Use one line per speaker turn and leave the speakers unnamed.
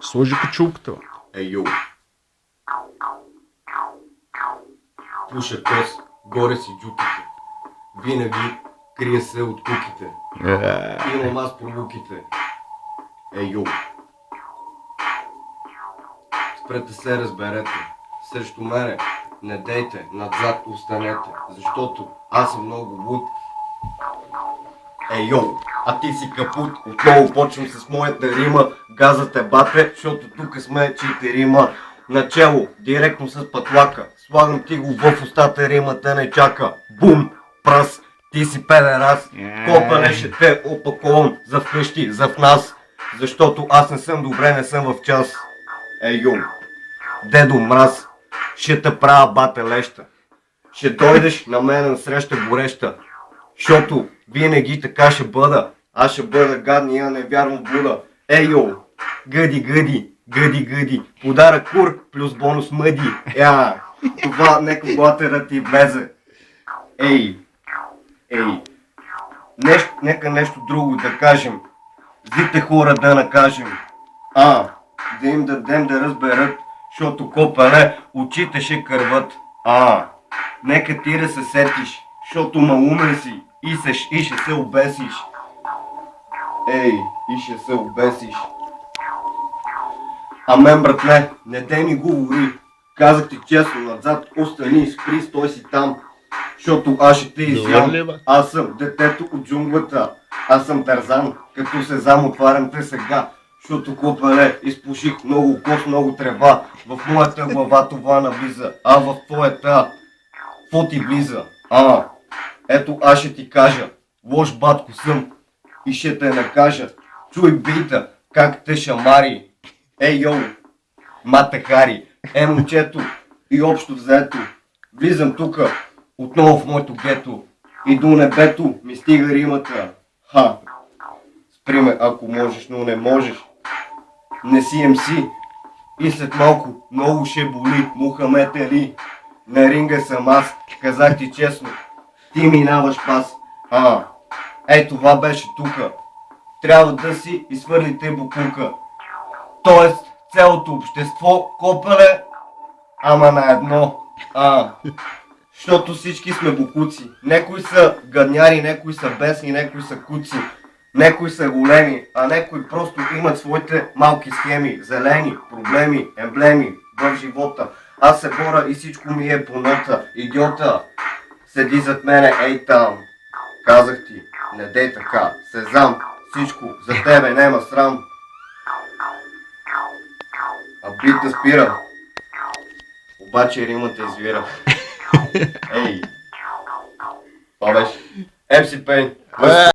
Сложи качулката.
Ей, йоу. Пуша кос, горе си джуките. Винаги крие се от куките. Имам аз пролуките. Ей, йоу. Спрете се, разберете. Срещу мене не дейте, назад останете. Защото аз съм много луд. Ей, йоу, а ти си капут. Отново почвам с моята рима. Газът е бате, защото тук сме четирима. Начело, директно с пътлака. Слагам ти го в устата, римата не чака. Бум, пръс, ти си педерас. Копане ще те опаковам за вкъщи, за в нас. Защото аз не съм добре, не съм в час. Ей, йоу, дедо мраз, ще те правя бате леща. Ще дойдеш на мен на среща гореща. Защото винаги така ще бъда. Аз ще бъда гадния, не вярвам в Буда. Ей, йоу, гъди. Подарък кур плюс бонус мъди. Това нека блатера ти влезе. Ей. Нека нещо друго да кажем. Зите хора да накажем. Да им дадем да разберат, защото копеле очите ще кърват. Нека ти да се сетиш, защото малумен си и ще се обесиш. Ей, и ще се обесиш. Мен, братле, не те ми говори. Казах ти честно, назад остани, спри, стой си там. Защото аз ще те изям. Аз съм детето от джунглата. Аз съм Тарзан, като Сезам отварям те сега. Защото копеле, изпуших много кос, много трева. В моята глава това навлиза, а в твоята какво ти влиза? Ето аз ще ти кажа, лош батко съм и ще те накажа. Чуй бита, как те шамари. Ей, йоу, мата Хари, момчето и общо взето. Влизам тука, отново в моето гето и до небето ми стига римата. Спри ме, ако можеш, но не можеш. Не си MC и след малко много ще боли. Мухамед Али, на ринга съм аз, казах ти честно. Ти минаваш пас. Ей, това беше тука. Трябва да си изхвърлите букука. Тоест, цялото общество копеле, ама на едно. Защото всички сме букуци. Некои са гадняри, некои са бесни, некои са куци. Некои са големи, а некои просто имат своите малки схеми, зелени, проблеми, емблеми в живота. Аз се боря и всичко ми е по нота. Идиота седи зад мене, ей там. Казах ти, не дей така, Сезам, всичко за тебе нема срам. А бита спира, обаче римата извира. Ей, това беше MC Pain.